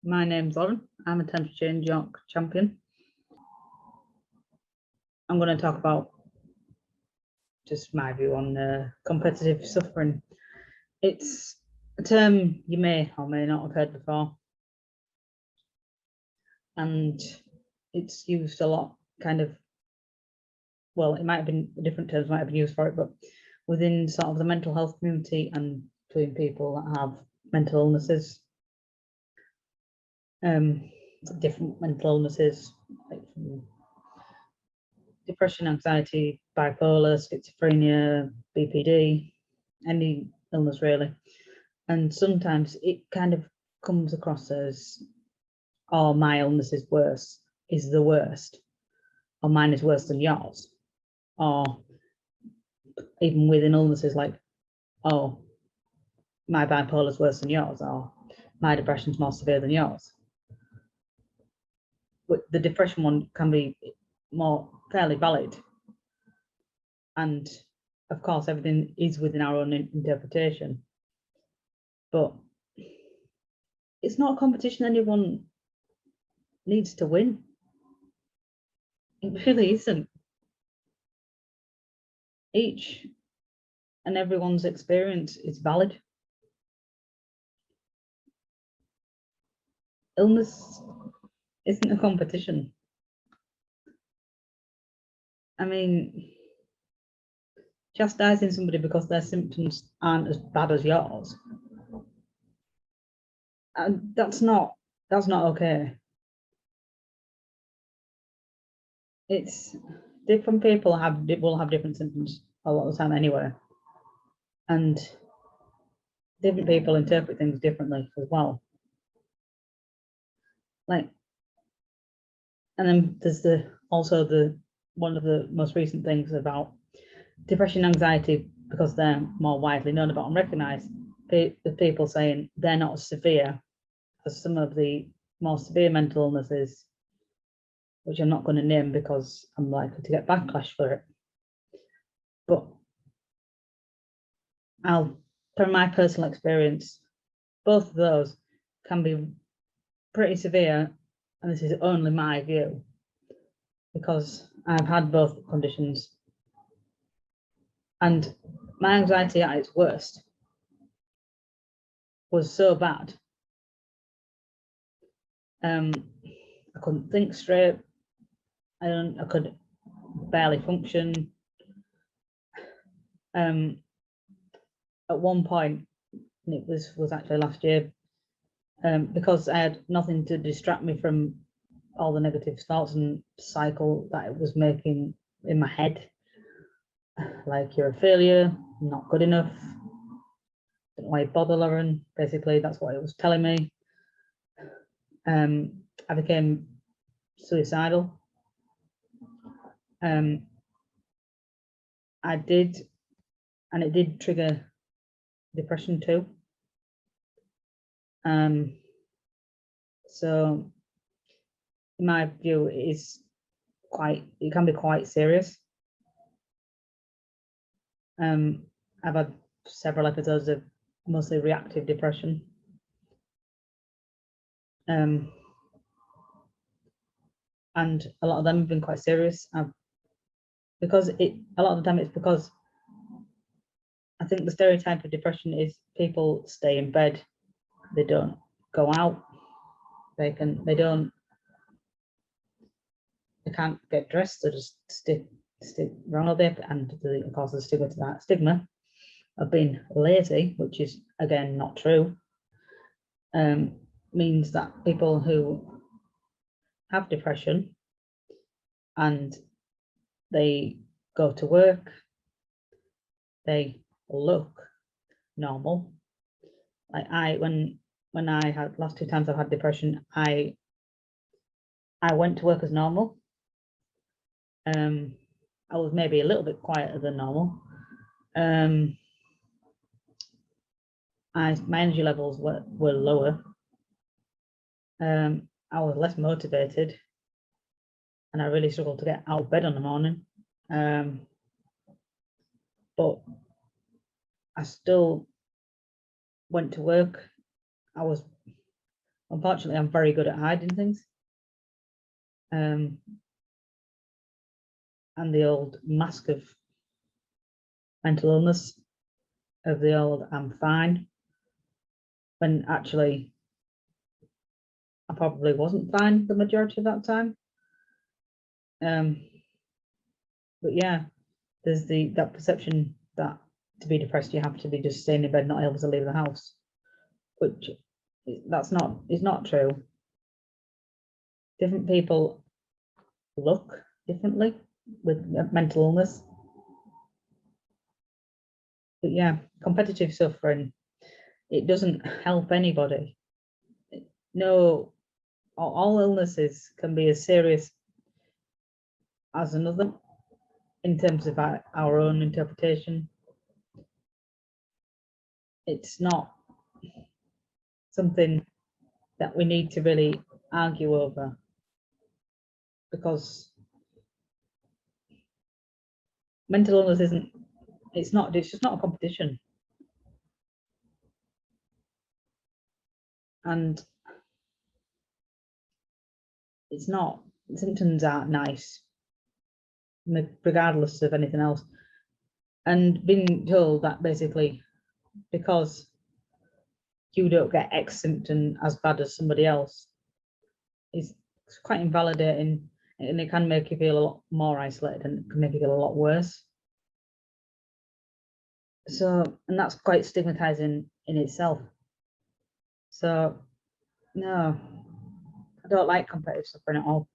My name's Lauren. I'm a Temperature Change York champion. I'm going to talk about just my view on competitive suffering. It's a term you may or may not have heard before, and it's used a lot, well, it might have been different terms might have been used for it, but within sort of the mental health community and between people that have mental illnesses, different mental illnesses like depression, anxiety, bipolar, schizophrenia, BPD, any illness really. And sometimes it kind of comes across as, oh, my illness is the worst, or mine is worse than yours. Or even within illnesses like, oh, my bipolar is worse than yours, or my depression is more severe than yours. But the depression one can be more fairly valid. And of course, everything is within our own interpretation. But it's not a competition anyone needs to win. It really isn't. Each and everyone's experience is valid. Illness isn't a competition. I mean, chastising somebody because their symptoms aren't as bad as yours, and that's not okay. It's different people will have different symptoms a lot of the time anyway, and different people interpret things differently as well. Like, and then there's also one of the most recent things about depression, anxiety, because they're more widely known about and recognised. The people saying they're not as severe as some of the more severe mental illnesses, which I'm not going to name because I'm likely to get backlash for it. But from my personal experience, both of those can be pretty severe, and this is only my view because I've had both conditions, and my anxiety at its worst was so bad. I couldn't think straight. I could barely function. At one point, and it was actually last year, because I had nothing to distract me from all the negative thoughts and cycle that it was making in my head, like, you're a failure, not good enough, don't know why you bother, Lauren. Basically, that's what it was telling me. I became suicidal. I did, and it did trigger depression too. So in my view, it can be quite serious. I've had several episodes of mostly reactive depression. And a lot of them have been quite serious. Because a lot of the time it's because I think the stereotype of depression is people stay in bed, they don't go out, they can't get dressed, they just stick around all day. And of course the stigma of being lazy, which is again not true, means that people who have depression and they go to work, they look normal. Like when I had last 2 times I've had depression, I went to work as normal. I was maybe a little bit quieter than normal. My energy levels were lower. I was less motivated, and I really struggled to get out of bed in the morning. But I still went to work. I was unfortunately, I'm very good at hiding things. And the old mask of mental illness, of the old I'm fine, when actually I probably wasn't fine the majority of that time. But yeah, there's that perception that to be depressed you have to be just staying in bed, not able to leave the house, which is not true. Different people look differently with mental illness. But yeah, competitive suffering, it doesn't help anybody. No, all illnesses can be as serious as another in terms of our own interpretation. It's not something that we need to really argue over, because mental illness it's just not a competition. And it's not, symptoms aren't nice, regardless of anything else. And being told that basically because you don't get X symptom as bad as somebody else is quite invalidating, and it can make you feel a lot more isolated, and it can make you feel a lot worse. So, and that's quite stigmatizing in itself. So no, I don't like competitive suffering at all.